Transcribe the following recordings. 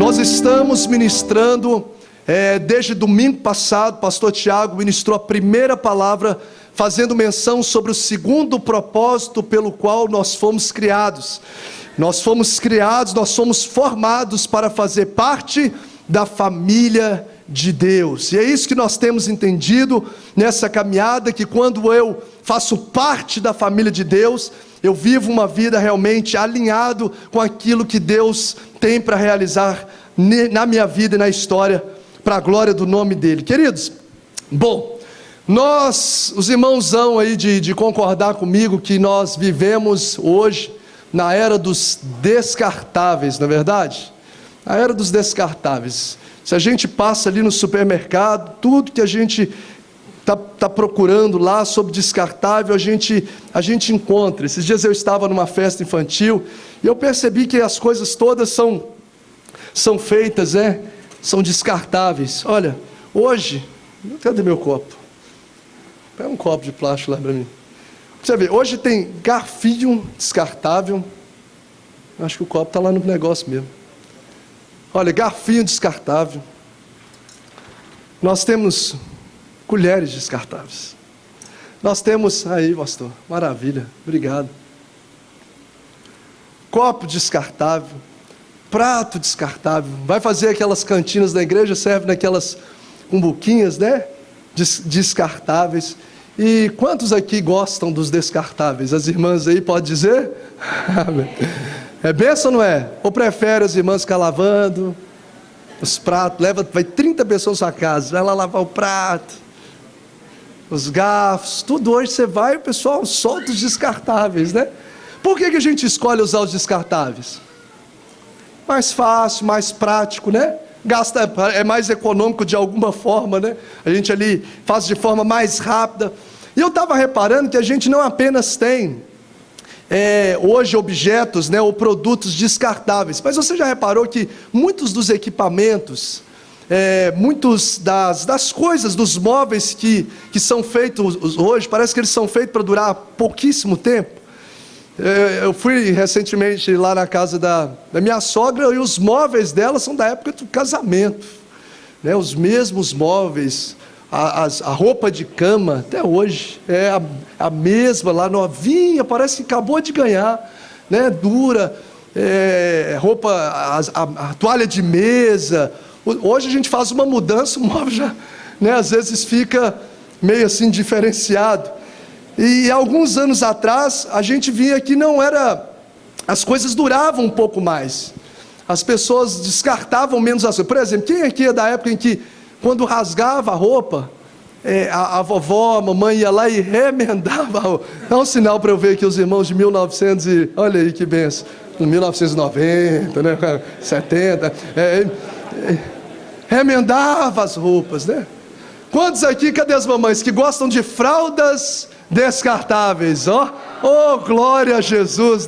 Nós estamos ministrando, desde domingo passado, pastor Tiago ministrou a primeira palavra, fazendo menção sobre o segundo propósito pelo qual nós fomos criados. Nós fomos criados, nós somos formados para fazer parte da família de Deus. E é isso que nós temos entendido nessa caminhada, que quando eu faço parte da família de Deus, eu vivo uma vida realmente alinhado com aquilo que Deus tem para realizar na minha vida e na história, para a glória do nome dEle. Queridos, bom, os irmãos vão aí de concordar comigo que nós vivemos hoje na era dos descartáveis, não é verdade? A era dos descartáveis. Se a gente passa ali no supermercado, tudo que a gente está procurando lá sobre descartável, a gente encontra. Esses dias eu estava numa festa infantil e eu percebi que as coisas todas são feitas, são descartáveis. Olha, hoje, cadê meu copo? Pega um copo de plástico lá para mim. Você vê, hoje tem garfinho descartável. Acho que o copo está lá no negócio mesmo. Olha, garfinho descartável. Nós temos colheres descartáveis. Nós temos, aí pastor, maravilha, obrigado. Copo descartável, prato descartável. Vai fazer aquelas cantinas da igreja, serve naquelas cumbuquinhas, descartáveis. E quantos aqui gostam dos descartáveis? As irmãs aí podem dizer? É bênção ou não é? Ou prefere as irmãs ficar lavando os pratos? Vai 30 pessoas na sua casa, vai lá lavar o prato, os garfos, tudo. Hoje você vai, o pessoal solta os descartáveis, Por que a gente escolhe usar os descartáveis? Mais fácil, mais prático, é mais econômico de alguma forma, A gente ali faz de forma mais rápida. E eu estava reparando que a gente não apenas tem hoje objetos, ou produtos descartáveis, mas você já reparou que muitos dos equipamentos, muitos das coisas, dos móveis que são feitos hoje, parece que eles são feitos para durar pouquíssimo tempo. Eu fui recentemente lá na casa da minha sogra, e os móveis dela são da época do casamento, os mesmos móveis, a roupa de cama até hoje é a mesma, lá novinha, parece que acabou de ganhar, dura, roupa, a toalha de mesa. Hoje a gente faz uma mudança, o móvel já, às vezes fica meio assim diferenciado. E alguns anos atrás, a gente via que as coisas duravam um pouco mais. As pessoas descartavam menos as coisas. Por exemplo, quem aqui é da época em que, quando rasgava a roupa, a vovó, a mamãe ia lá e remendava a roupa? Dá um sinal para eu ver aqui os irmãos de 1900 e... Olha aí que benção. 1990, 70... remendava as roupas, Quantos aqui, cadê as mamães que gostam de fraldas descartáveis? Oh, glória a Jesus,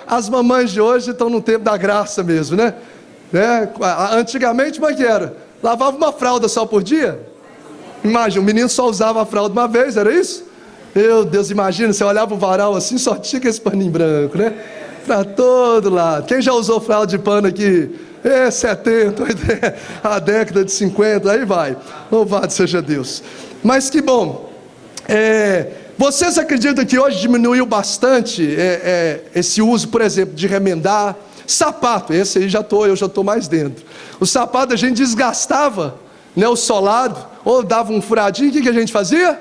As mamães de hoje estão no tempo da graça mesmo, Antigamente, como é que era? Lavava uma fralda só por dia? Imagina, o menino só usava a fralda uma vez, era isso? Meu Deus, imagina, você olhava o varal assim, só tinha esse paninho branco, Para todo lado. Quem já usou fralda de pano aqui? 70, 80, a década de 50, aí vai. Louvado seja Deus. Mas que bom. Vocês acreditam que hoje diminuiu bastante esse uso, por exemplo, de remendar? Sapato, esse aí eu já estou mais dentro. O sapato a gente desgastava, o solado, ou dava um furadinho, o que a gente fazia?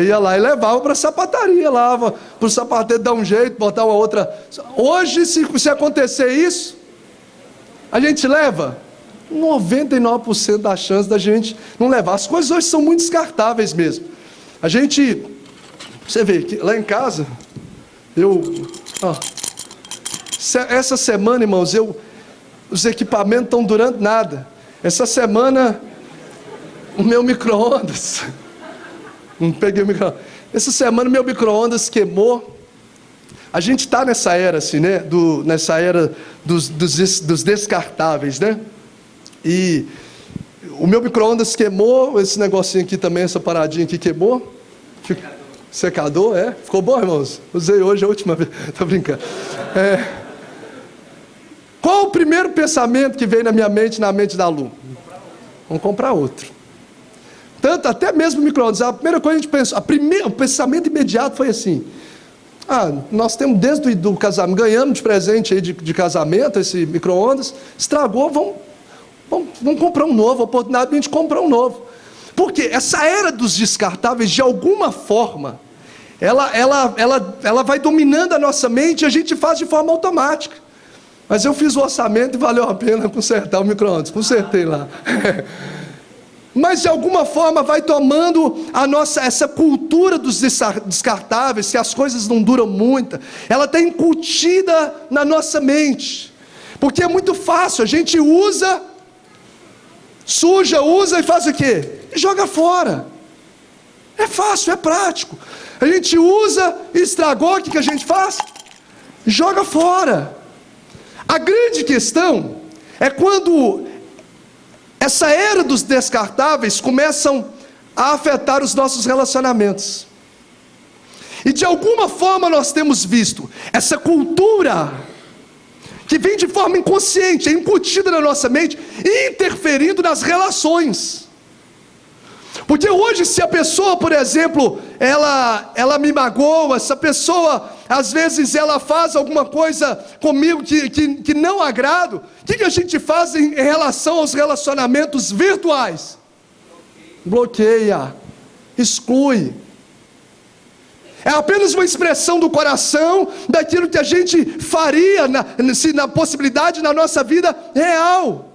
Ia lá e levava para a sapataria, para o sapateiro dar um jeito, botar uma outra. Hoje, se acontecer isso, a gente leva 99% da chance da gente não levar. As coisas hoje são muito descartáveis mesmo. Você vê que lá em casa, essa semana, irmãos, os equipamentos estão durando nada. Essa semana, o meu micro-ondas, não peguei o micro-ondas. Essa semana, meu micro-ondas queimou. A gente está nessa era, assim, nessa era dos descartáveis, E o meu micro-ondas queimou, esse negocinho aqui também, essa paradinha aqui queimou. Secador, Ficou bom, irmãos? Usei hoje a última vez, tô brincando. Qual o primeiro pensamento que veio na minha mente, na mente da Lu? Vamos comprar outro. Tanto, até mesmo o micro-ondas. A primeira coisa que a gente pensou, o pensamento imediato foi assim: nós temos desde o casamento, ganhamos de presente aí de casamento esse micro-ondas, estragou, vamos comprar um novo, a oportunidade de a gente comprar um novo. Porque essa era dos descartáveis, de alguma forma, ela vai dominando a nossa mente e a gente faz de forma automática. Mas eu fiz o orçamento e valeu a pena consertar o micro-ondas, consertei lá. Mas de alguma forma vai tomando essa cultura dos descartáveis, que as coisas não duram muito, ela está incutida na nossa mente. Porque é muito fácil, a gente usa, suja, usa e faz o quê? E joga fora. É fácil, é prático. A gente usa e estragou, o que a gente faz? Joga fora. A grande questão é quando essa era dos descartáveis começam a afetar os nossos relacionamentos. E de alguma forma nós temos visto essa cultura que vem de forma inconsciente, é incutida na nossa mente, interferindo nas relações. Porque hoje, se a pessoa, por exemplo, ela me magoa, essa pessoa, às vezes ela faz alguma coisa comigo que não agrado, o que a gente faz em relação aos relacionamentos virtuais? Bloqueia, exclui. É apenas uma expressão do coração daquilo que a gente faria na possibilidade na nossa vida real.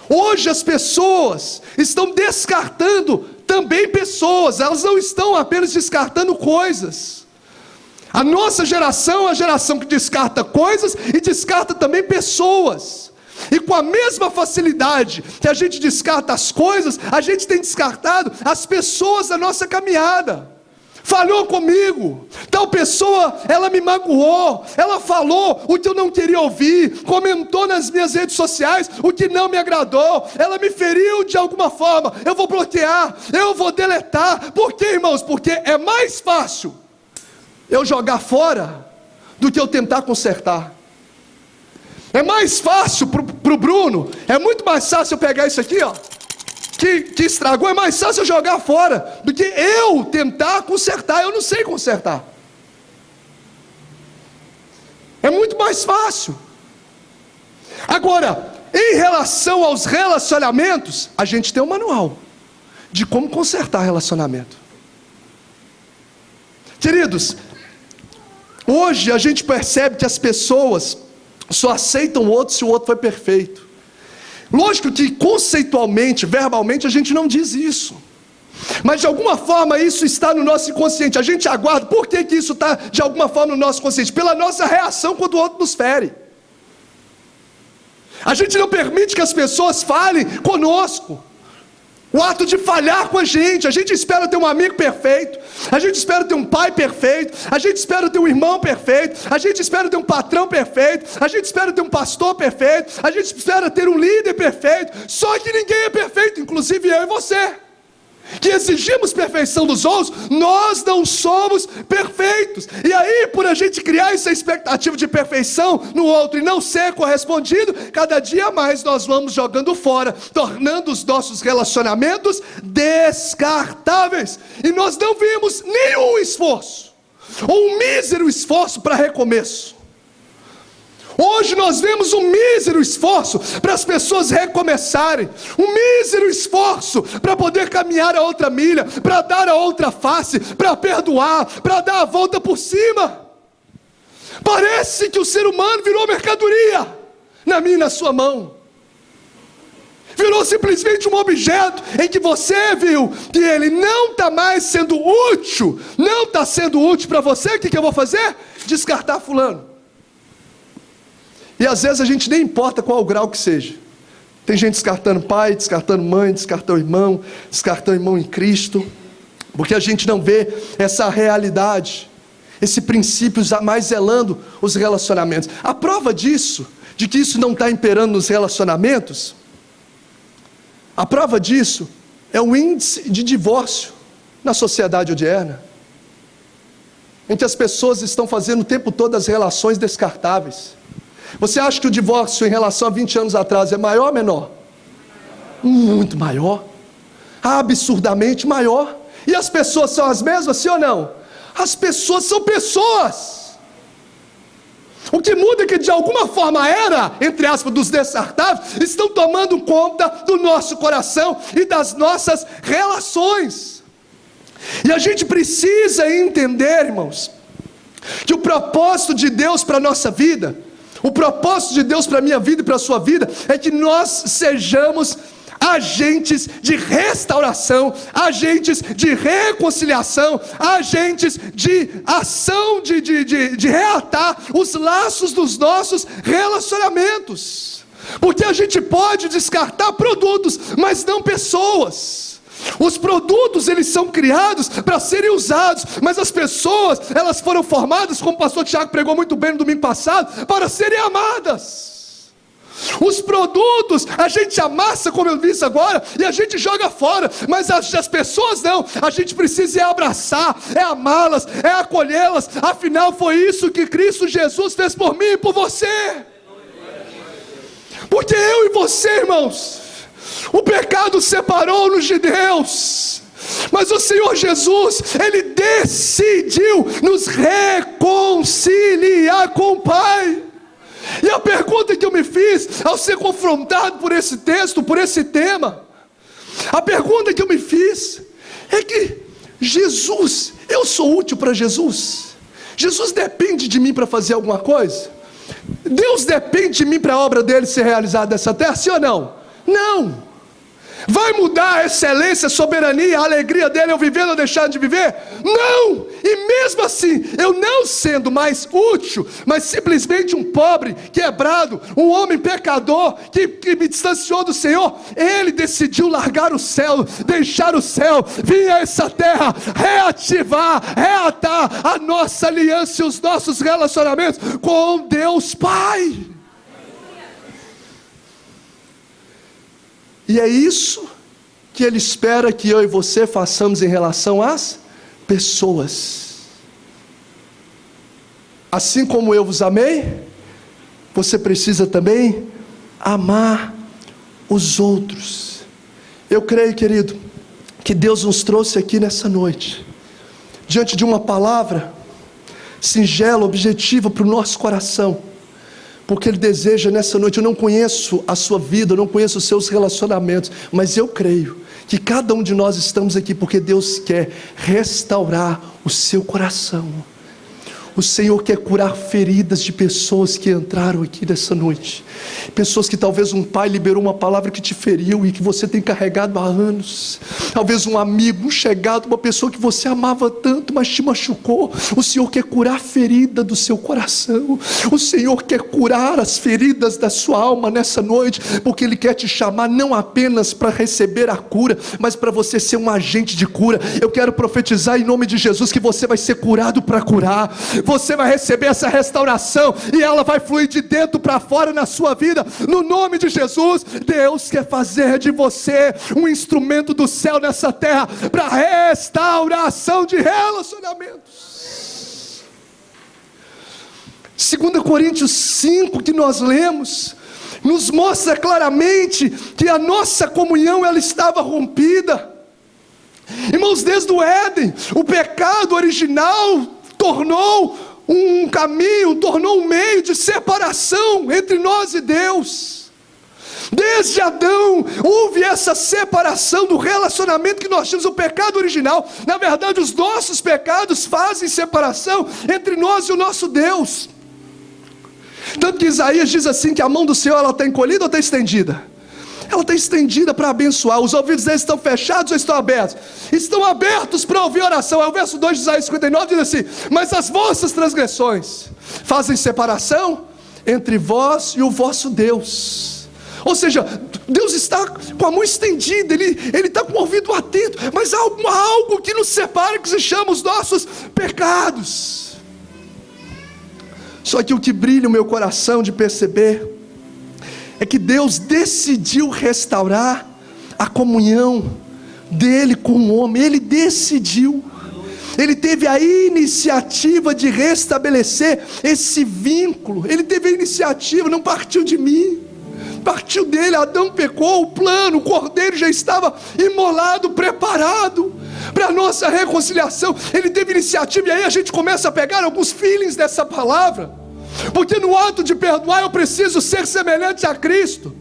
Hoje as pessoas estão descartando também pessoas, elas não estão apenas descartando coisas. A nossa geração é a geração que descarta coisas e descarta também pessoas. E com a mesma facilidade que a gente descarta as coisas, a gente tem descartado as pessoas da nossa caminhada. Falhou comigo, tal pessoa, ela me magoou, ela falou o que eu não queria ouvir, comentou nas minhas redes sociais o que não me agradou, ela me feriu de alguma forma, eu vou bloquear, eu vou deletar. Por quê, irmãos? Porque é mais fácil eu jogar fora do que eu tentar consertar. É mais fácil pro Bruno, é muito mais fácil eu pegar isso aqui, ó, que estragou, é mais fácil eu jogar fora do que eu tentar consertar. Eu não sei consertar. É muito mais fácil. Agora, em relação aos relacionamentos, a gente tem um manual de como consertar relacionamento. Queridos, hoje a gente percebe que as pessoas só aceitam o outro se o outro foi perfeito. Lógico que conceitualmente, verbalmente, a gente não diz isso. Mas de alguma forma isso está no nosso inconsciente. A gente aguarda. Por que isso está de alguma forma no nosso consciente? Pela nossa reação quando o outro nos fere. A gente não permite que as pessoas falem conosco. O ato de falhar com a gente espera ter um amigo perfeito, a gente espera ter um pai perfeito, a gente espera ter um irmão perfeito, a gente espera ter um patrão perfeito, a gente espera ter um pastor perfeito, a gente espera ter um líder perfeito. Só que ninguém é perfeito, inclusive eu e você, que exigimos perfeição dos outros. Nós não somos perfeitos. E aí, por a gente criar essa expectativa de perfeição no outro e não ser correspondido, cada dia mais nós vamos jogando fora, tornando os nossos relacionamentos descartáveis. E nós não vimos nenhum esforço, ou um mísero esforço para recomeço. Hoje nós vemos um mísero esforço para as pessoas recomeçarem, um mísero esforço para poder caminhar a outra milha, para dar a outra face, para perdoar, para dar a volta por cima. Parece que o ser humano virou mercadoria na minha e na sua mão. Virou simplesmente um objeto em que você viu que ele não está mais sendo útil, não está sendo útil para você. O que eu vou fazer? Descartar fulano. E às vezes a gente nem importa qual o grau que seja. Tem gente descartando pai, descartando mãe, descartando irmão em Cristo, porque a gente não vê essa realidade, esse princípio mais zelando os relacionamentos. A prova disso, de que isso não está imperando nos relacionamentos, a prova disso é o índice de divórcio na sociedade odierna, em que as pessoas estão fazendo o tempo todo as relações descartáveis. Você acha que o divórcio em relação a 20 anos atrás é maior ou menor? Muito maior. Absurdamente maior. E as pessoas são as mesmas, sim ou não? As pessoas são pessoas. O que muda é que de alguma forma era, entre aspas, dos descartáveis, estão tomando conta do nosso coração e das nossas relações. E a gente precisa entender, irmãos, que o propósito de Deus para a nossa vida, o propósito de Deus para a minha vida e para a sua vida, é que nós sejamos agentes de restauração, agentes de reconciliação, agentes de ação, de reatar os laços dos nossos relacionamentos. Porque a gente pode descartar produtos, mas não pessoas. Os produtos, eles são criados para serem usados, mas as pessoas, elas foram formadas, como o pastor Tiago pregou muito bem no domingo passado, para serem amadas. Os produtos a gente amassa, como eu disse agora, e a gente joga fora, mas as pessoas não. A gente precisa abraçar, amá-las, acolhê-las. Afinal foi isso que Cristo Jesus fez por mim e por você. Porque eu e você, irmãos, o pecado separou-nos de Deus, mas o Senhor Jesus, Ele decidiu nos reconciliar com o Pai. E a pergunta que eu me fiz ao ser confrontado por esse texto, por esse tema, a pergunta que eu me fiz é que Jesus, eu sou útil para Jesus? Jesus depende de mim para fazer alguma coisa? Deus depende de mim para a obra dele ser realizada nessa terra, sim ou não? Não. Vai mudar a excelência, a soberania, a alegria dele eu vivendo ou deixando de viver? Não! E mesmo assim, eu não sendo mais útil, mas simplesmente um pobre, quebrado, um homem pecador, que me distanciou do Senhor, ele decidiu largar o céu, deixar o céu, vir a essa terra, reativar, reatar a nossa aliança e os nossos relacionamentos com Deus Pai. E é isso que Ele espera que eu e você façamos em relação às pessoas. Assim como eu vos amei, você precisa também amar os outros. Eu creio, querido, que Deus nos trouxe aqui nessa noite, diante de uma palavra singela, objetiva para o nosso coração, porque Ele deseja nessa noite. Eu não conheço a sua vida, eu não conheço os seus relacionamentos, mas eu creio que cada um de nós estamos aqui porque Deus quer restaurar o seu coração. O Senhor quer curar feridas de pessoas que entraram aqui nessa noite, pessoas que talvez um pai liberou uma palavra que te feriu e que você tem carregado há anos, talvez um amigo, um chegado, uma pessoa que você amava tanto, mas te machucou. O Senhor quer curar a ferida do seu coração, o Senhor quer curar as feridas da sua alma nessa noite, porque Ele quer te chamar não apenas para receber a cura, mas para você ser um agente de cura. Eu quero profetizar em nome de Jesus que você vai ser curado para curar. Você vai receber essa restauração e ela vai fluir de dentro para fora na sua vida, no nome de Jesus. Deus quer fazer de você um instrumento do céu nessa terra para restauração de relacionamentos. 2 Coríntios 5, que nós lemos, nos mostra claramente que a nossa comunhão ela estava rompida. Irmãos, desde o Éden, o pecado original tornou um caminho, tornou um meio de separação entre nós e Deus. Desde Adão houve essa separação do relacionamento que nós tínhamos, o pecado original. Na verdade, os nossos pecados fazem separação entre nós e o nosso Deus. Tanto que Isaías diz assim, que a mão do Senhor ela está encolhida ou está estendida? Ela está estendida para abençoar. Os ouvidos deles estão fechados ou estão abertos? Estão abertos para ouvir oração. É o verso 2 de Isaías 59, diz assim: mas as vossas transgressões fazem separação entre vós e o vosso Deus. Ou seja, Deus está com a mão estendida, Ele está com o ouvido atento, mas há algo que nos separa, que se chama os nossos pecados. Só que o que brilha o meu coração de perceber é que Deus decidiu restaurar a comunhão dele com o homem. Ele decidiu. ele teve a iniciativa de restabelecer esse vínculo. Ele teve a iniciativa, não partiu de mim, partiu dele. Adão pecou, o plano, o cordeiro já estava imolado, preparado para a nossa reconciliação. Ele teve iniciativa, e aí a gente começa a pegar alguns feelings dessa palavra, porque no ato de perdoar eu preciso ser semelhante a Cristo.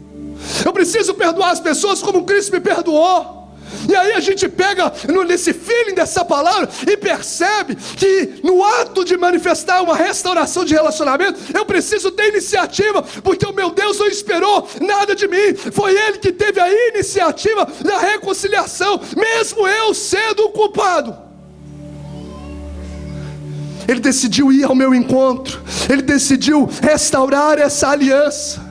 Eu preciso perdoar as pessoas como Cristo me perdoou. E aí a gente pega nesse feeling dessa palavra e percebe que no ato de manifestar uma restauração de relacionamento, eu preciso ter iniciativa, porque o meu Deus não esperou nada de mim. Foi Ele que teve a iniciativa da reconciliação, mesmo eu sendo o culpado. Ele decidiu ir ao meu encontro, Ele decidiu restaurar essa aliança.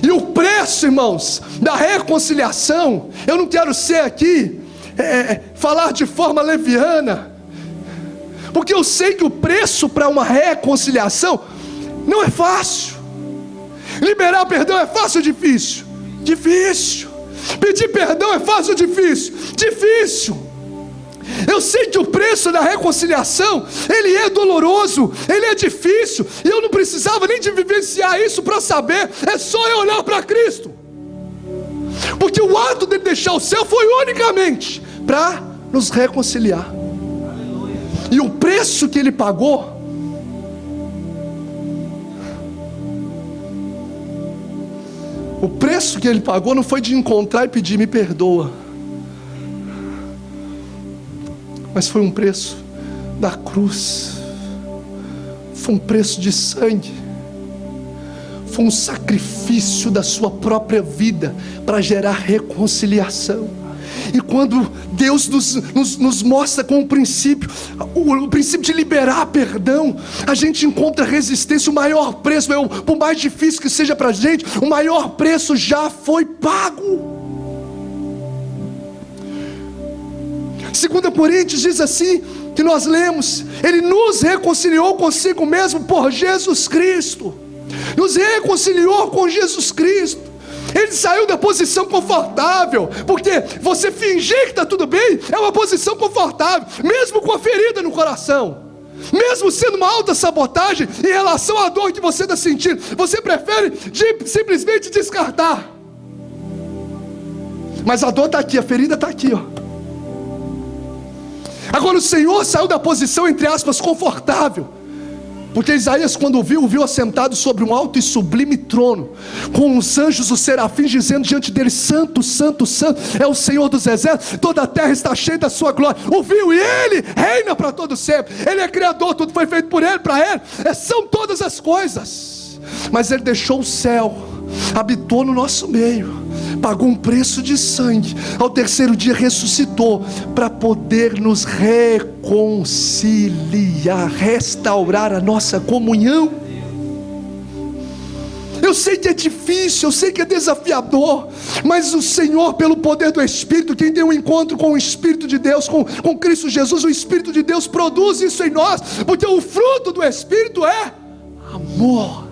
E o preço, irmãos, da reconciliação, eu não quero ser aqui, falar de forma leviana, porque eu sei que o preço para uma reconciliação não é fácil. Liberar perdão é fácil ou difícil? Difícil. Pedir perdão é fácil ou difícil? Difícil. Eu sei que o preço da reconciliação, ele é doloroso, ele é difícil, e eu não precisava nem de vivenciar isso para saber. É só eu olhar para Cristo, porque o ato de deixar o céu foi unicamente para nos reconciliar. E o preço que Ele pagou, o preço que Ele pagou não foi de encontrar e pedir me perdoa, mas foi um preço da cruz, foi um preço de sangue, foi um sacrifício da sua própria vida para gerar reconciliação. E quando Deus nos mostra com o princípio de liberar perdão, a gente encontra resistência. O maior preço, por mais difícil que seja para a gente, o maior preço já foi pago. 2 Coríntios diz assim, que nós lemos: Ele nos reconciliou consigo mesmo por Jesus Cristo. Nos reconciliou com Jesus Cristo. Ele saiu da posição confortável, porque você fingir que está tudo bem é uma posição confortável, mesmo com a ferida no coração, mesmo sendo uma alta sabotagem em relação à dor que você está sentindo, você prefere simplesmente descartar. Mas a dor está aqui, a ferida está aqui, ó. Agora o Senhor saiu da posição, entre aspas, confortável, porque Isaías, quando viu assentado sobre um alto e sublime trono, com os anjos, os serafins, dizendo diante dele: Santo, Santo, Santo é o Senhor dos exércitos, toda a terra está cheia da sua glória. Ouviu? E Ele reina para todo sempre. Ele é Criador, tudo foi feito por Ele, para Ele são todas as coisas. Mas Ele deixou o céu, habitou no nosso meio, pagou um preço de sangue, ao terceiro dia ressuscitou, para poder nos reconciliar, restaurar a nossa comunhão. Eu sei que é difícil, eu sei que é desafiador, mas o Senhor, pelo poder do Espírito, quem tem um encontro com o Espírito de Deus, com Cristo Jesus, o Espírito de Deus produz isso em nós, porque o fruto do Espírito é amor.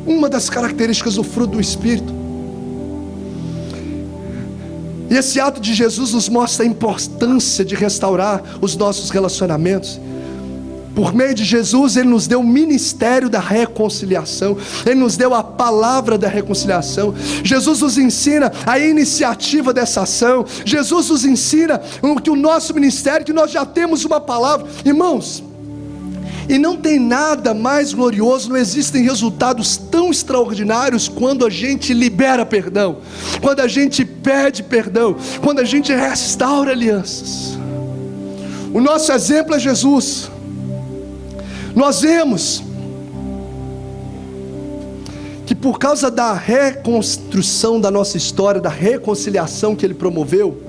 Uma das características do fruto do Espírito. E esse ato de Jesus nos mostra a importância de restaurar os nossos relacionamentos. Por meio de Jesus, Ele nos deu o ministério da reconciliação, Ele nos deu a palavra da reconciliação. Jesus nos ensina a iniciativa dessa ação. Jesus nos ensina que o nosso ministério, que nós já temos uma palavra. Irmãos, e não tem nada mais glorioso, não existem resultados tão extraordinários quando a gente libera perdão, quando a gente pede perdão, quando a gente restaura alianças. O nosso exemplo é Jesus. Nós vemos que por causa da reconstrução da nossa história, da reconciliação que Ele promoveu,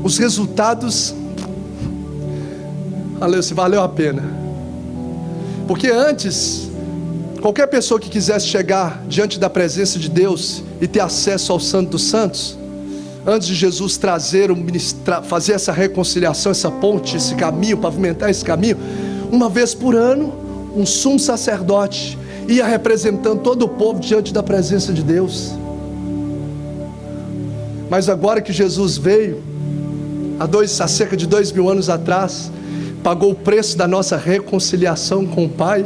os resultados, valeu a pena. Porque antes, qualquer pessoa que quisesse chegar diante da presença de Deus e ter acesso ao Santo dos Santos, antes de Jesus fazer essa reconciliação, essa ponte, esse caminho, pavimentar esse caminho, uma vez por ano, um sumo sacerdote ia representando todo o povo diante da presença de Deus. Mas agora que Jesus veio, há cerca de 2000 anos atrás, pagou o preço da nossa reconciliação com o Pai.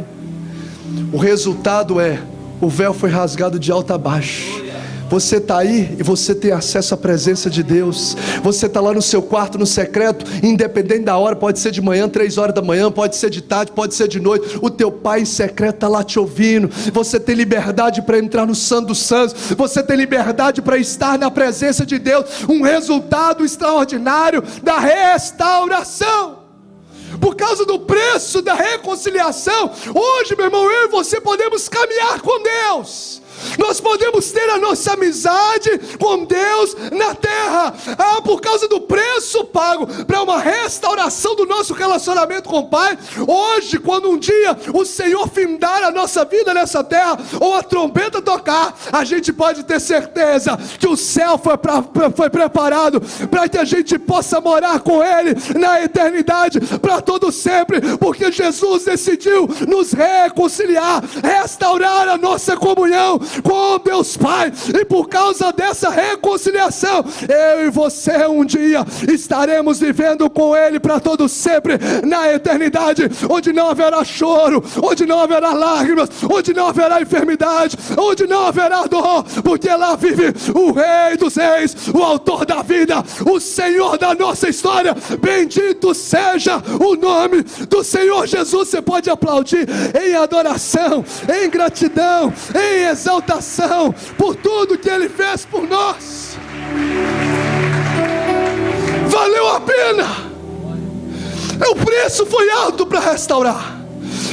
O resultado é, o véu foi rasgado de alto a baixo. Você está aí e você tem acesso à presença de Deus. Você está lá no seu quarto, no secreto, independente da hora, pode ser de manhã, 3 horas da manhã, pode ser de tarde, pode ser de noite. O teu Pai em secreto está lá te ouvindo. Você tem liberdade para entrar no Santo dos Santos. Você tem liberdade para estar na presença de Deus. Um resultado extraordinário da restauração. Por causa do preço da reconciliação, hoje, meu irmão, eu e você podemos caminhar com Deus. Nós podemos ter a nossa amizade com Deus na terra. Por causa do preço pago para uma restauração do nosso relacionamento com o Pai. Hoje, quando um dia o Senhor findar a nossa vida nessa terra, ou a trombeta tocar, a gente pode ter certeza que o céu foi preparado para que a gente possa morar com Ele na eternidade, para todo sempre, porque Jesus decidiu nos reconciliar, restaurar a nossa comunhão com Deus Pai. E por causa dessa reconciliação, eu e você um dia estaremos vivendo com Ele para todo sempre na eternidade, onde não haverá choro, onde não haverá lágrimas, onde não haverá enfermidade, onde não haverá dor, porque lá vive o Rei dos Reis, o Autor da vida, o Senhor da nossa história. Bendito seja o nome do Senhor Jesus. Você pode aplaudir em adoração, em gratidão, em exaltação por tudo que Ele fez por nós. Valeu a pena. O preço foi alto para restaurar.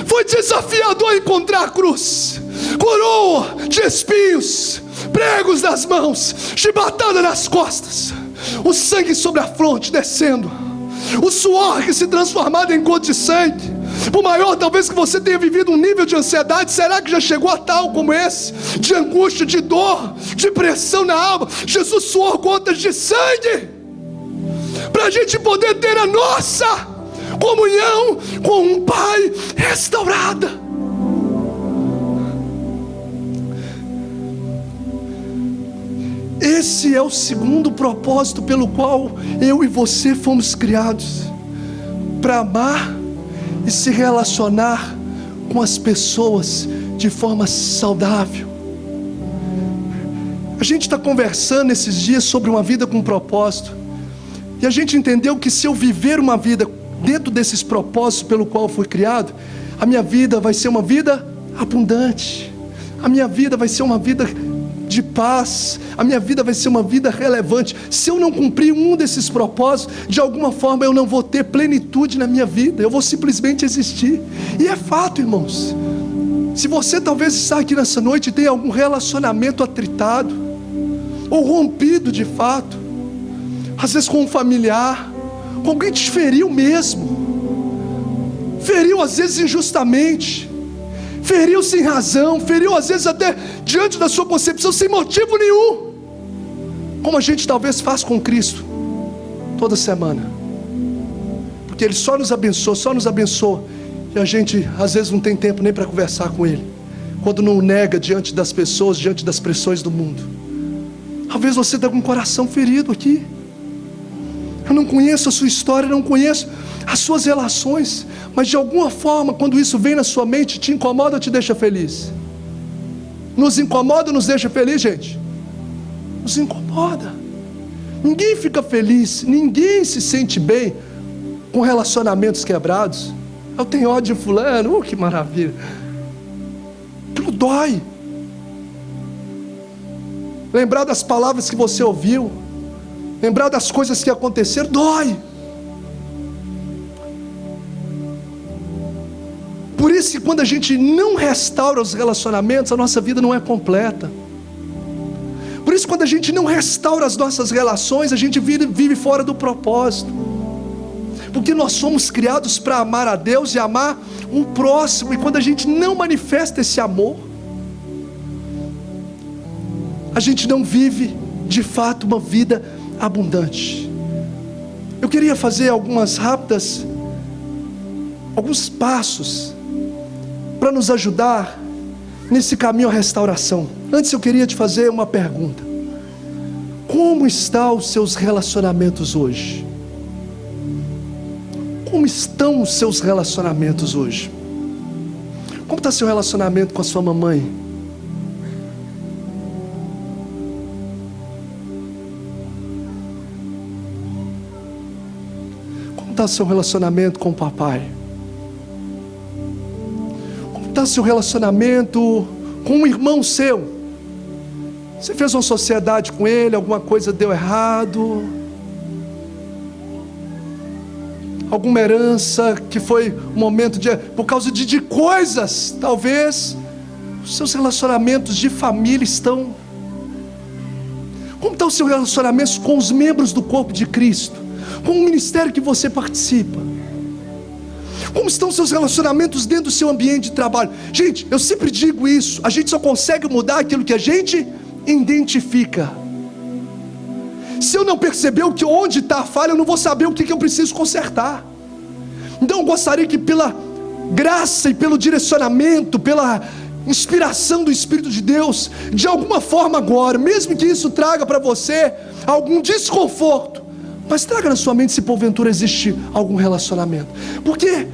Foi desafiador encontrar a cruz, coroa de espinhos, pregos nas mãos, chibatada nas costas, o sangue sobre a fronte descendo, o suor que se transformava em gota de sangue. Por maior talvez que você tenha vivido um nível de ansiedade, será que já chegou a tal como esse? De angústia, de dor, de pressão na alma. Jesus suou gotas de sangue para a gente poder ter a nossa comunhão com um Pai restaurada. Esse é o segundo propósito pelo qual eu e você fomos criados, para amar e se relacionar com as pessoas de forma saudável. A gente está conversando esses dias sobre uma vida com propósito, e a gente entendeu que se eu viver uma vida dentro desses propósitos pelo qual eu fui criado, a minha vida vai ser uma vida abundante, a minha vida vai ser uma vida de paz, a minha vida vai ser uma vida relevante. Se eu não cumprir um desses propósitos, de alguma forma eu não vou ter plenitude na minha vida, eu vou simplesmente existir. E é fato, irmãos. Se você talvez está aqui nessa noite e tem algum relacionamento atritado, ou rompido de fato, às vezes com um familiar, com alguém que te feriu mesmo, feriu às vezes injustamente, feriu sem razão, feriu às vezes até diante da sua concepção sem motivo nenhum, como a gente talvez faz com Cristo toda semana, porque Ele só nos abençoa, e a gente às vezes não tem tempo nem para conversar com Ele, quando não o nega diante das pessoas, diante das pressões do mundo. Talvez você está com o coração ferido aqui. Eu não conheço a sua história, não conheço as suas relações, mas de alguma forma, quando isso vem na sua mente, te incomoda ou te deixa feliz? Nos incomoda ou nos deixa feliz, gente? Nos incomoda. Ninguém fica feliz, ninguém se sente bem com relacionamentos quebrados. Eu tenho ódio de fulano, que maravilha. Aquilo dói. Lembrar das palavras que você ouviu, lembrar das coisas que aconteceram, dói. Por isso que quando a gente não restaura os relacionamentos, a nossa vida não é completa. Por isso quando a gente não restaura as nossas relações, a gente vive fora do propósito. Porque nós somos criados para amar a Deus e amar um próximo, e quando a gente não manifesta esse amor, a gente não vive de fato uma vida abundante. Eu queria fazer alguns passos para nos ajudar nesse caminho à restauração. Antes eu queria te fazer uma pergunta: como estão os seus relacionamentos hoje? estão os seus relacionamentos hoje? Como está seu relacionamento com a sua mamãe? Como está seu relacionamento com o papai? Como está seu relacionamento com um irmão seu? Você fez uma sociedade com ele, alguma coisa deu errado? Alguma herança que foi um momento por causa de coisas, talvez os seus relacionamentos de família estão... Como estão os seus relacionamentos com os membros do corpo de Cristo? Com o ministério que você participa? Como estão os seus relacionamentos dentro do seu ambiente de trabalho? Gente, eu sempre digo isso, a gente só consegue mudar aquilo que a gente identifica. Se eu não perceber onde está a falha, eu não vou saber o que eu preciso consertar. Então eu gostaria que pela graça e pelo direcionamento, pela inspiração do Espírito de Deus, de alguma forma agora, mesmo que isso traga para você algum desconforto, mas traga na sua mente se porventura existe algum relacionamento. Porque,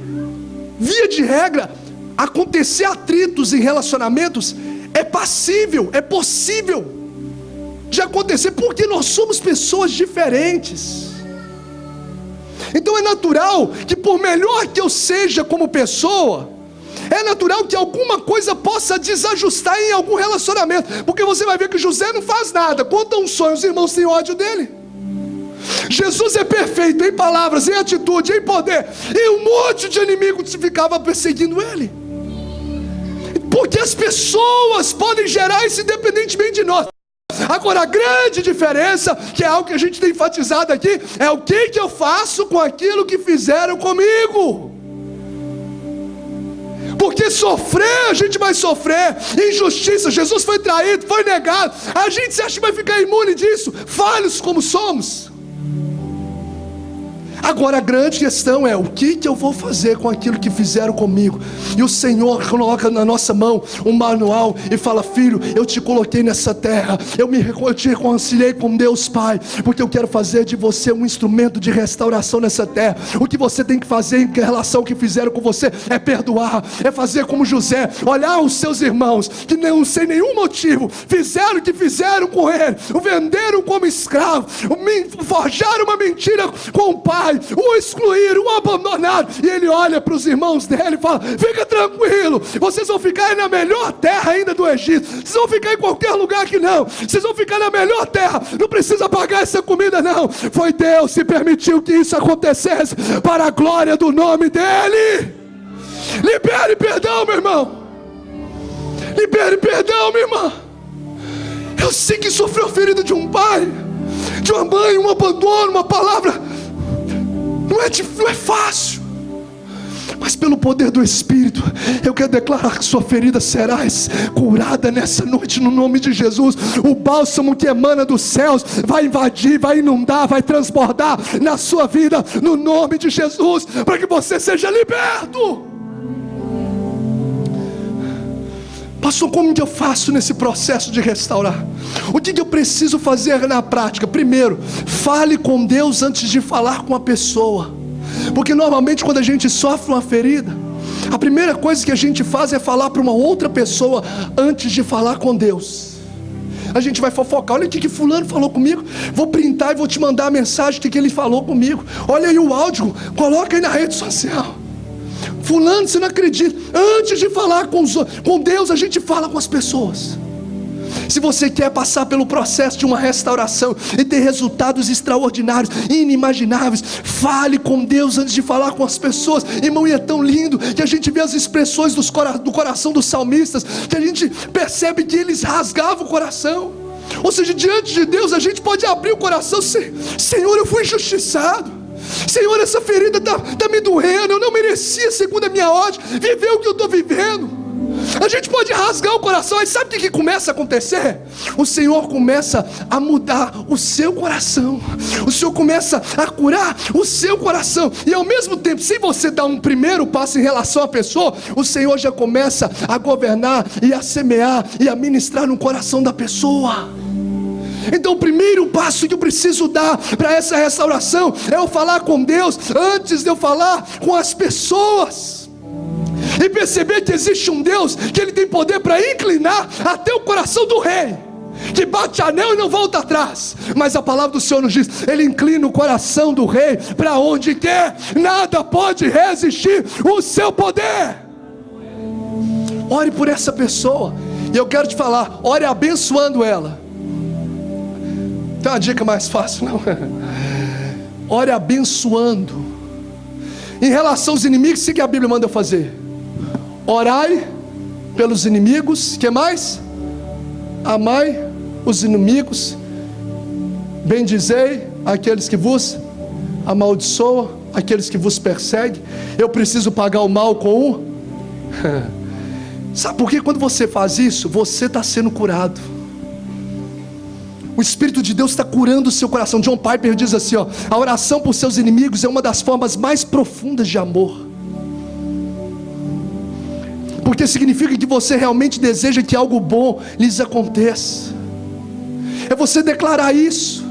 via de regra, acontecer atritos em relacionamentos é passível, é possível de acontecer, porque nós somos pessoas diferentes. Então é natural que, por melhor que eu seja como pessoa, é natural que alguma coisa possa desajustar em algum relacionamento. Porque você vai ver que José não faz nada, conta um sonho, os irmãos têm ódio dele. Jesus é perfeito em palavras, em atitude, em poder, e um monte de inimigos ficava perseguindo ele. Porque as pessoas podem gerar isso independentemente de nós. Agora, a grande diferença, que é algo que a gente tem enfatizado aqui, é o que eu faço com aquilo que fizeram comigo. Porque sofrer, a gente vai sofrer. Injustiça, Jesus foi traído, foi negado. A gente se acha que vai ficar imune disso, falhos como somos. Agora a grande questão é, o que eu vou fazer com aquilo que fizeram comigo? E o Senhor coloca na nossa mão um manual e fala: filho, eu te coloquei nessa terra, eu te reconciliei com Deus Pai, porque eu quero fazer de você um instrumento de restauração nessa terra. O que você tem que fazer em relação ao que fizeram com você é perdoar, é fazer como José, olhar os seus irmãos que não sem nenhum motivo fizeram o que fizeram com ele, o venderam como escravo, forjaram uma mentira com o pai, o excluíram, o abandonaram, e ele olha para os irmãos dele e fala: fica tranquilo, vocês vão ficar na melhor terra ainda do Egito, vocês vão ficar em qualquer lugar aqui não, vocês vão ficar na melhor terra, não precisa pagar essa comida não, foi Deus que permitiu que isso acontecesse, para a glória do nome dele. Libere perdão, meu irmão, libere perdão, minha irmã. Eu sei que sofreu ferida de um pai, de uma mãe, um abandono, uma palavra. Não é fácil, mas pelo poder do Espírito, eu quero declarar que sua ferida será curada nessa noite, no nome de Jesus. O bálsamo que emana dos céus vai invadir, vai inundar, vai transbordar na sua vida, no nome de Jesus, para que você seja liberto. Pastor, como que eu faço nesse processo de restaurar? O que eu preciso fazer na prática? Primeiro, fale com Deus antes de falar com a pessoa. Porque normalmente quando a gente sofre uma ferida, a primeira coisa que a gente faz é falar para uma outra pessoa antes de falar com Deus. A gente vai fofocar: olha o que fulano falou comigo, vou printar e vou te mandar a mensagem que ele falou comigo, olha aí o áudio, coloca aí na rede social. Fulano, você não acredita. Antes de falar com Deus, a gente fala com as pessoas. Se você quer passar pelo processo de uma restauração e ter resultados extraordinários, inimagináveis, fale com Deus antes de falar com as pessoas. Irmão, e é tão lindo que a gente vê as expressões do coração dos salmistas, que a gente percebe que eles rasgavam o coração. Ou seja, diante de Deus a gente pode abrir o coração: Senhor, eu fui injustiçado, Senhor, essa ferida está me doendo, eu não merecia, segundo a minha ódio, viver o que eu estou vivendo. A gente pode rasgar o coração, mas sabe o que começa a acontecer? O Senhor começa a mudar o seu coração, o Senhor começa a curar o seu coração, e ao mesmo tempo, sem você dar um primeiro passo em relação à pessoa, o Senhor já começa a governar e a semear e a ministrar no coração da pessoa. Então o primeiro passo que eu preciso dar para essa restauração é eu falar com Deus antes de eu falar com as pessoas. E perceber que existe um Deus que Ele tem poder para inclinar até o coração do rei, que bate anel e não volta atrás. Mas a palavra do Senhor nos diz: Ele inclina o coração do rei para onde quer. Nada pode resistir o seu poder. Ore por essa pessoa. E eu quero te falar, ore abençoando ela. Tem uma dica mais fácil, não? Ore abençoando. Em relação aos inimigos, o que a Bíblia manda eu fazer? Orai pelos inimigos. Que mais? Amai os inimigos, bendizei aqueles que vos amaldiçoam, aqueles que vos perseguem. Eu preciso pagar o mal com o... Sabe por quê? Quando você faz isso, você está sendo curado. O Espírito de Deus está curando o seu coração. John Piper diz assim, ó: a oração por seus inimigos é uma das formas mais profundas de amor, porque significa que você realmente deseja que algo bom lhes aconteça. É você declarar isso,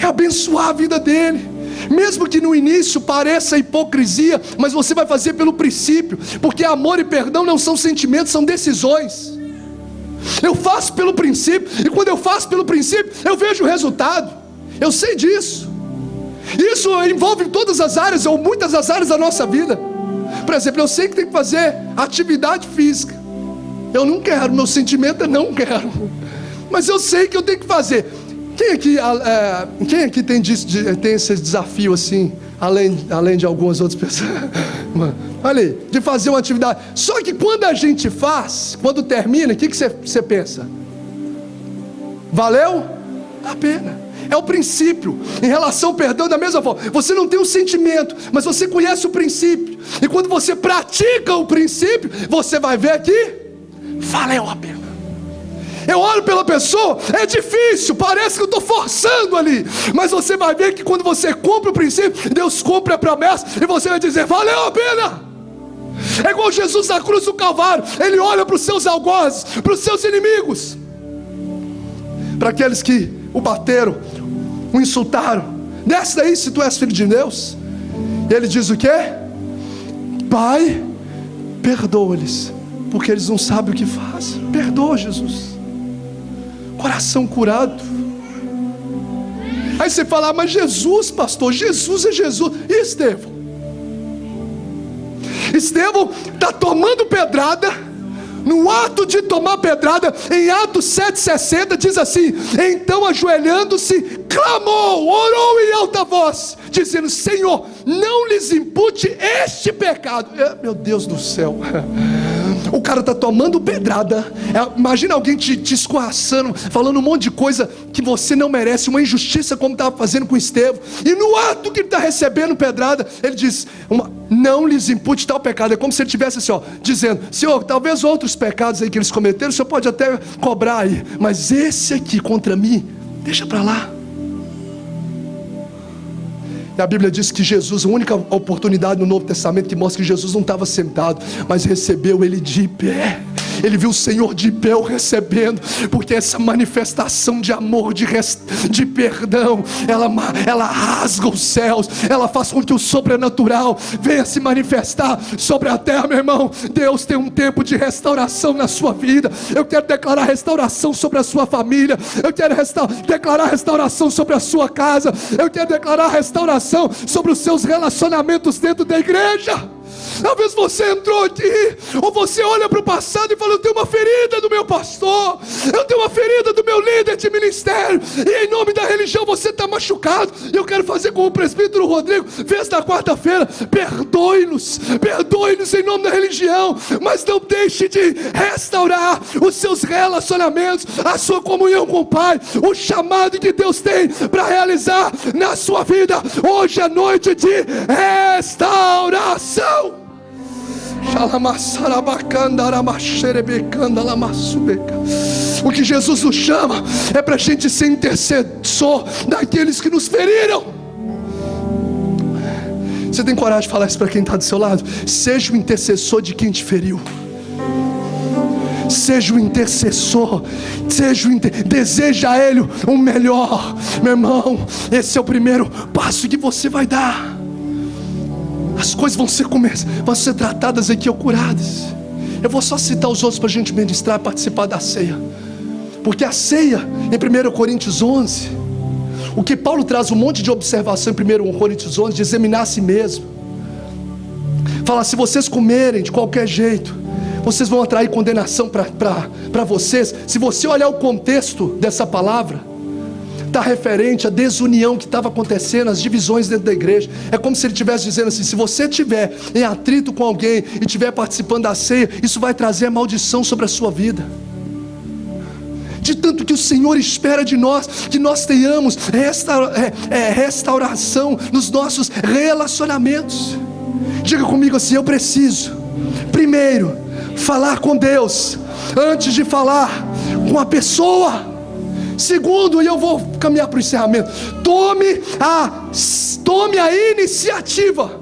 é abençoar a vida dele, mesmo que no início pareça hipocrisia, mas você vai fazer pelo princípio, porque amor e perdão não são sentimentos, são decisões. Eu faço pelo princípio, e quando eu faço pelo princípio, eu vejo o resultado. Eu sei disso. Isso envolve todas as áreas, ou muitas das áreas da nossa vida. Por exemplo, eu sei que tem que fazer atividade física. Eu não quero, meu sentimento é não quero, mas eu sei que eu tenho que fazer. Quem aqui tem esse desafio assim, além de algumas outras pessoas? Olha aí, de fazer uma atividade. Só que quando a gente faz, quando termina, o que você pensa? Valeu a pena. É o princípio. Em relação ao perdão, da mesma forma, você não tem um sentimento, mas você conhece o princípio, e quando você pratica o princípio, você vai ver que valeu a pena. Eu olho pela pessoa, é difícil, parece que eu estou forçando ali, mas você vai ver que quando você cumpre o princípio, Deus cumpre a promessa, e você vai dizer: valeu a pena. É igual Jesus na cruz do Calvário. Ele olha para os seus algozes, para os seus inimigos, para aqueles que o bateram, o insultaram: desce daí se tu és filho de Deus. E ele diz o quê? Pai, perdoa-lhes, porque eles não sabem o que fazem. Perdoa, Jesus. Coração curado. Aí você fala: mas Jesus, pastor, Jesus é Jesus. E Estevão? Estevão está tomando pedrada. No ato de tomar pedrada, em Atos 7,60 diz assim: então ajoelhando-se, clamou, orou em alta voz, dizendo: Senhor, não lhes impute este pecado. Meu Deus do céu. O cara está tomando pedrada. Imagina alguém te escorraçando, falando um monte de coisa que você não merece, uma injustiça, como estava fazendo com Estevão. E no ato que ele está recebendo pedrada, ele diz: não lhes impute tal pecado. É como se ele estivesse assim, ó, dizendo: Senhor, talvez outros pecados aí que eles cometeram, o Senhor pode até cobrar aí, mas esse aqui contra mim, deixa para lá. E a Bíblia diz que Jesus, a única oportunidade no Novo Testamento que mostra que Jesus não estava sentado, mas recebeu ele de pé. Ele viu o Senhor de pé o recebendo, porque essa manifestação de amor, de perdão, ela rasga os céus, ela faz com que o sobrenatural venha se manifestar sobre a terra. Meu irmão, Deus tem um tempo de restauração na sua vida. Eu quero declarar restauração sobre a sua família, eu quero declarar restauração sobre a sua casa, eu quero declarar restauração sobre os seus relacionamentos dentro da igreja. Talvez você entrou aqui, ou você olha para o passado e fala: eu tenho uma ferida do meu pastor, eu tenho uma ferida do meu líder de ministério, e em nome da religião você está machucado. E eu quero fazer como o presbítero Rodrigo fez na quarta-feira: perdoe-nos em nome da religião, mas não deixe de restaurar os seus relacionamentos, a sua comunhão com o Pai, o chamado que Deus tem para realizar na sua vida. Hoje é noite de restauração. O que Jesus nos chama é para a gente ser intercessor daqueles que nos feriram. Você tem coragem de falar isso para quem está do seu lado? Seja o intercessor de quem te feriu. seja o intercessor, deseja a Ele o melhor. Meu irmão, esse é o primeiro passo que você vai dar. As coisas vão ser tratadas aqui ou curadas. Eu vou só citar os outros para a gente ministrar e participar da ceia. Porque a ceia, em 1 Coríntios 11, o que Paulo traz um monte de observação em 1 Coríntios 11, de examinar a si mesmo. Fala, se vocês comerem de qualquer jeito, vocês vão atrair condenação para vocês. Se você olhar o contexto dessa palavra, está referente à desunião que estava acontecendo, as divisões dentro da igreja. É como se ele estivesse dizendo assim: se você estiver em atrito com alguém e estiver participando da ceia, isso vai trazer maldição sobre a sua vida. De tanto que o Senhor espera de nós, que nós tenhamos restauração nos nossos relacionamentos. Diga comigo assim: eu preciso primeiro falar com Deus antes de falar com a pessoa. Segundo, e eu vou caminhar para o encerramento, tome a iniciativa.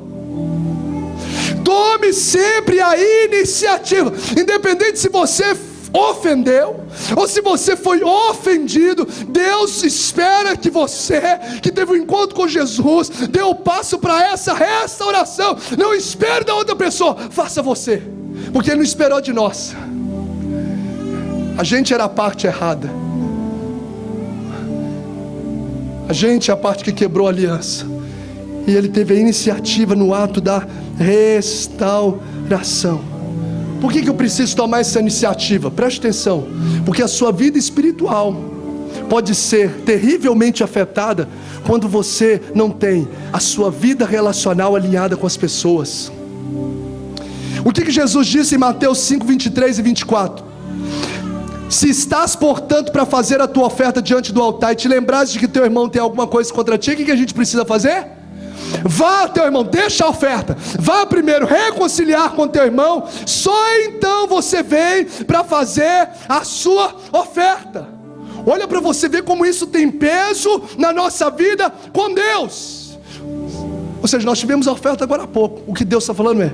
Tome sempre a iniciativa, independente se você ofendeu ou se você foi ofendido. Deus espera que você, que teve um encontro com Jesus, dê o passo para essa restauração. Não espere da outra pessoa, faça você, porque Ele não esperou de nós. A gente era a parte errada, a gente é a parte que quebrou a aliança, e Ele teve a iniciativa no ato da restauração. Por que eu preciso tomar essa iniciativa? Preste atenção, porque a sua vida espiritual pode ser terrivelmente afetada quando você não tem a sua vida relacional alinhada com as pessoas. O que Jesus disse em Mateus 5, 23 e 24? Se estás, portanto, para fazer a tua oferta diante do altar e te lembrares de que teu irmão tem alguma coisa contra ti, o que a gente precisa fazer? Vá, teu irmão, deixa a oferta, vá primeiro reconciliar com teu irmão, só então você vem para fazer a sua oferta. Olha para você ver como isso tem peso na nossa vida com Deus. Ou seja, nós tivemos a oferta agora há pouco. O que Deus está falando é: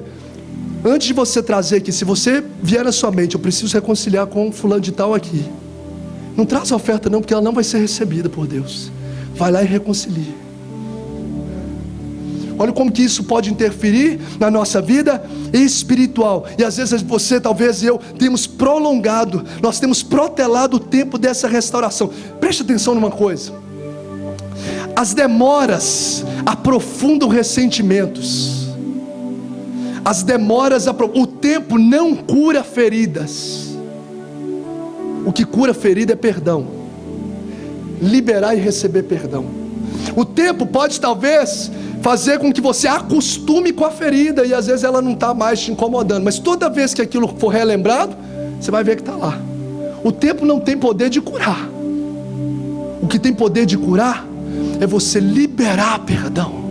antes de você trazer aqui, se você vier na sua mente, eu preciso reconciliar com fulano de tal aqui, não traz a oferta não, porque ela não vai ser recebida por Deus. Vai lá e reconcilie. Olha como que isso pode interferir na nossa vida espiritual. E às vezes você, talvez eu, nós temos protelado o tempo dessa restauração. Preste atenção numa coisa: as demoras aprofundam ressentimentos. O tempo não cura feridas. O que cura ferida é perdão. Liberar e receber perdão. O tempo pode talvez fazer com que você acostume com a ferida, e às vezes ela não está mais te incomodando, mas toda vez que aquilo for relembrado, você vai ver que está lá. O tempo não tem poder de curar. O que tem poder de curar é você liberar perdão.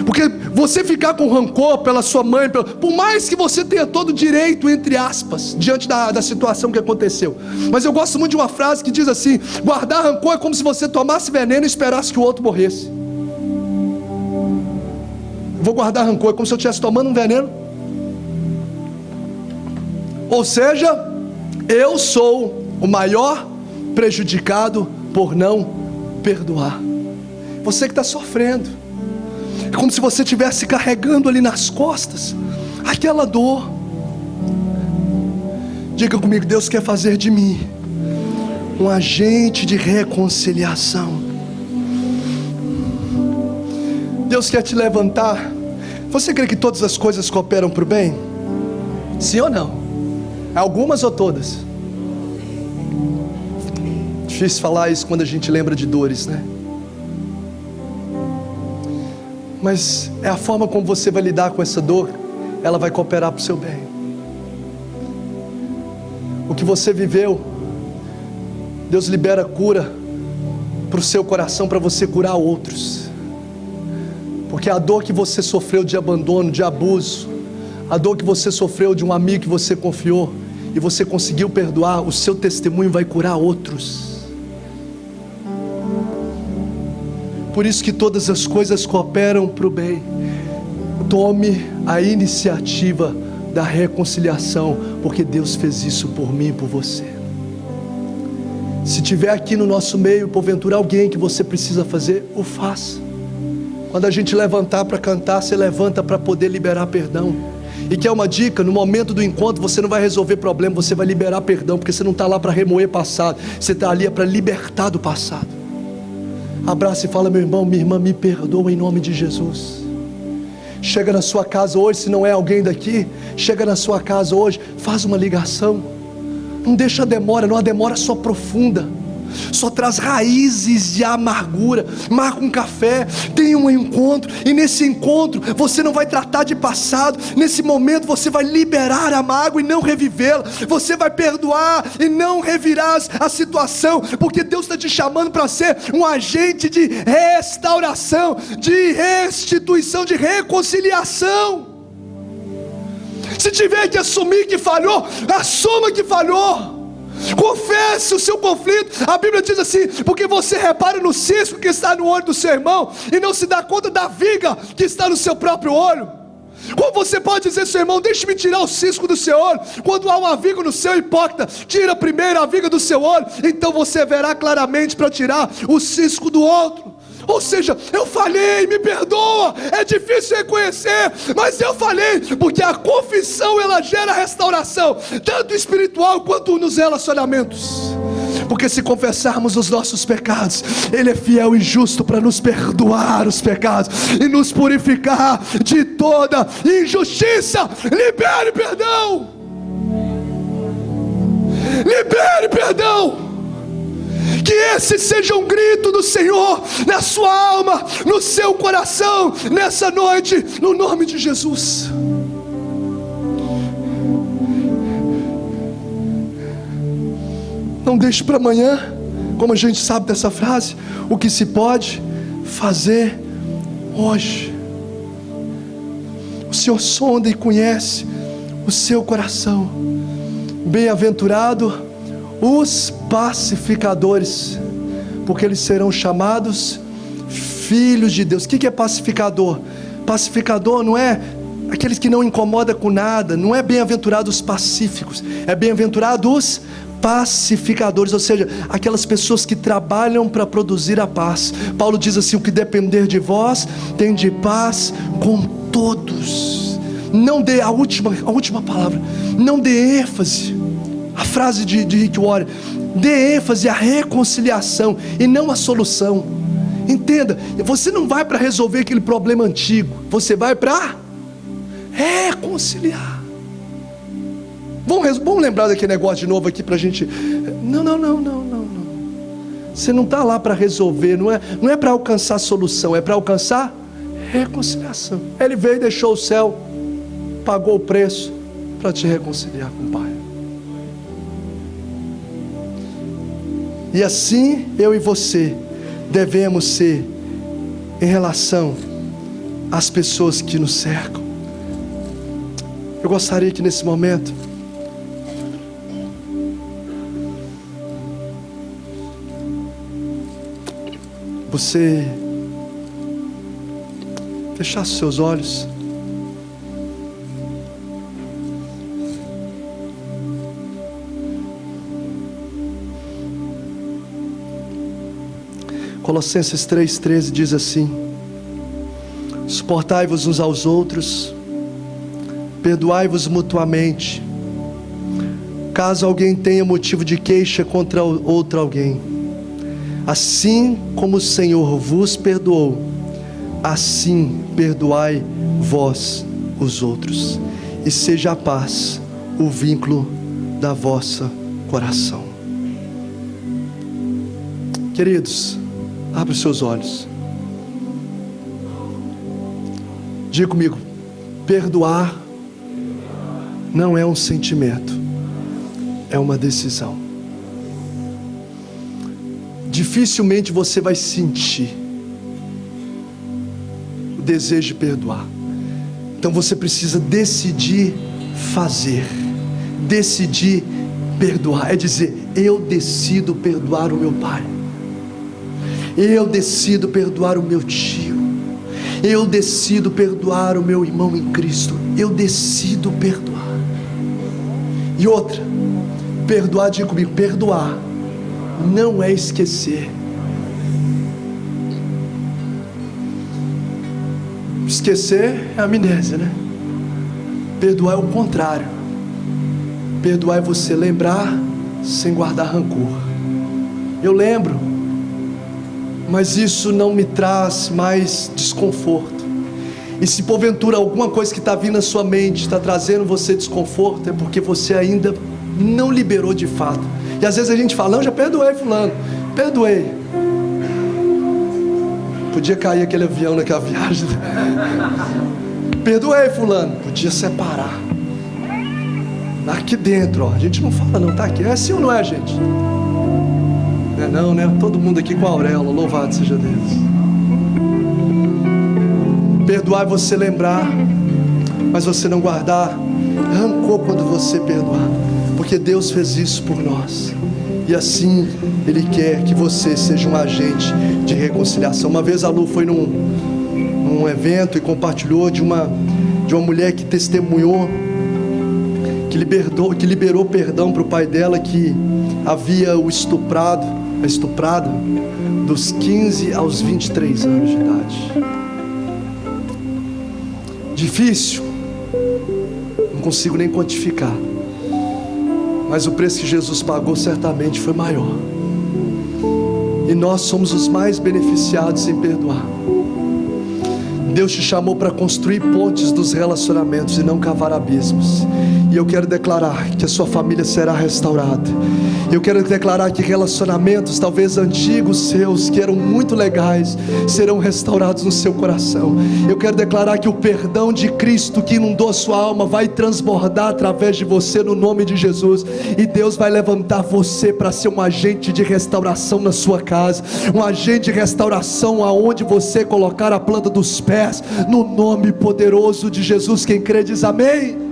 Porque você ficar com rancor pela sua mãe, por mais que você tenha todo o direito, entre aspas, diante da situação que aconteceu, mas eu gosto muito de uma frase que diz assim: guardar rancor é como se você tomasse veneno e esperasse que o outro morresse. Vou guardar rancor, é como se eu estivesse tomando um veneno. Ou seja, eu sou o maior prejudicado por não perdoar. Você que está sofrendo, é como se você estivesse carregando ali nas costas aquela dor. Diga comigo: Deus quer fazer de mim um agente de reconciliação. Deus quer te levantar. Você crê que todas as coisas cooperam para o bem? Sim ou não? Algumas ou todas? Difícil falar isso quando a gente lembra de dores, né? Mas é a forma como você vai lidar com essa dor, ela vai cooperar para o seu bem. O que você viveu, Deus libera cura para o seu coração, para você curar outros. Porque a dor que você sofreu de abandono, de abuso, a dor que você sofreu de um amigo que você confiou e você conseguiu perdoar, o seu testemunho vai curar outros. Por isso que todas as coisas cooperam para o bem. Tome a iniciativa da reconciliação porque Deus fez isso por mim e por você. Se tiver aqui no nosso meio, porventura, alguém que você precisa fazer, o faça. Quando a gente levantar para cantar, você levanta para poder liberar perdão. E quer uma dica? No momento do encontro você não vai resolver problema, você vai liberar perdão, porque você não está lá para remoer passado, você está ali para libertar do passado. Abraça e fala: meu irmão, minha irmã, me perdoa em nome de Jesus. Chega na sua casa hoje, se não é alguém daqui, chega na sua casa hoje, faz uma ligação. Não deixa a demora, não, a demora só profunda, só traz raízes de amargura. Marca um café, tenha um encontro, e nesse encontro você não vai tratar de passado, nesse momento você vai liberar a mágoa e não revivê-la, você vai perdoar e não revirar a situação, porque Deus está te chamando para ser um agente de restauração, de restituição, de reconciliação. Se tiver que assumir que falhou, assuma que falhou, confesse o seu conflito. A Bíblia diz assim: porque você repara no cisco que está no olho do seu irmão e não se dá conta da viga que está no seu próprio olho. Como você pode dizer ao seu irmão: deixe-me tirar o cisco do seu olho, quando há uma viga no seu? Hipócrita, tira primeiro a viga do seu olho, então você verá claramente para tirar o cisco do outro. Ou seja, eu falhei, me perdoa, é difícil reconhecer, mas eu falhei, porque a confissão ela gera restauração, tanto espiritual quanto nos relacionamentos. Porque se confessarmos os nossos pecados, Ele é fiel e justo para nos perdoar os pecados e nos purificar de toda injustiça. Libere perdão, libere perdão. Que esse seja um grito do Senhor na sua alma, no seu coração, nessa noite, no nome de Jesus. Não deixe para amanhã, como a gente sabe dessa frase, o que se pode fazer hoje. O Senhor sonda e conhece o seu coração. Bem-aventurado os pacificadores, porque eles serão chamados filhos de Deus. O que é pacificador? Pacificador não é aqueles que não incomodam com nada, não é bem-aventurados os pacíficos, é bem-aventurados os pacificadores, ou seja, aquelas pessoas que trabalham para produzir a paz. Paulo diz assim: o que depender de vós, tem de paz com todos. Não dê a última palavra, não dê ênfase. A frase de Rick Warren: dê ênfase à reconciliação e não à solução. Entenda, você não vai para resolver aquele problema antigo, você vai para reconciliar. Vamos lembrar daquele negócio de novo aqui para a gente. Não. Você não está lá para resolver, não é para alcançar solução, é para alcançar reconciliação. Ele veio e deixou o céu, pagou o preço para te reconciliar com o Pai. E assim eu e você devemos ser em relação às pessoas que nos cercam. Eu gostaria que nesse momento você fechasse seus olhos. Colossenses 3,13 diz assim: suportai-vos uns aos outros, perdoai-vos mutuamente, caso alguém tenha motivo de queixa contra outro alguém. Assim como o Senhor vos perdoou, assim perdoai vós os outros, e seja a paz o vínculo da vossa coração. Queridos, abra os seus olhos. Diga comigo: perdoar não é um sentimento, é uma decisão. Dificilmente você vai sentir o desejo de perdoar. Então você precisa decidir fazer, decidir perdoar. É dizer: eu decido perdoar o meu pai, eu decido perdoar o meu tio, eu decido perdoar o meu irmão em Cristo, eu decido perdoar. E outra, perdoar, diga comigo, perdoar não é esquecer. Esquecer é amnésia, né? Perdoar é o contrário. Perdoar é você lembrar sem guardar rancor. Eu lembro, mas isso não me traz mais desconforto. E se porventura alguma coisa que está vindo na sua mente está trazendo você desconforto, é porque você ainda não liberou de fato. E às vezes a gente fala, não, já perdoei fulano, perdoei. Podia cair aquele avião naquela viagem. Perdoei fulano, podia separar. Aqui dentro, ó, a gente não fala não, tá aqui, é assim ou não é, gente? Não é não, né? Todo mundo aqui com a auréola, louvado seja Deus. Perdoar é você lembrar, mas você não guardar rancor quando você perdoar, porque Deus fez isso por nós, e assim Ele quer que você seja um agente de reconciliação. Uma vez a Lu foi num evento e compartilhou de uma mulher que testemunhou, que liberou perdão para o pai dela, que havia a estuprada dos 15 aos 23 anos de idade. Difícil, não consigo nem quantificar, mas o preço que Jesus pagou certamente foi maior, e nós somos os mais beneficiados em perdoar. Deus te chamou para construir pontes dos relacionamentos e não cavar abismos. E eu quero declarar que a sua família será restaurada. Eu quero declarar que relacionamentos, talvez antigos seus, que eram muito legais, serão restaurados no seu coração. Eu quero declarar que o perdão de Cristo que inundou a sua alma vai transbordar através de você no nome de Jesus. E Deus vai levantar você para ser um agente de restauração na sua casa, um agente de restauração aonde você colocar a planta dos pés, no nome poderoso de Jesus. Quem crê diz amém.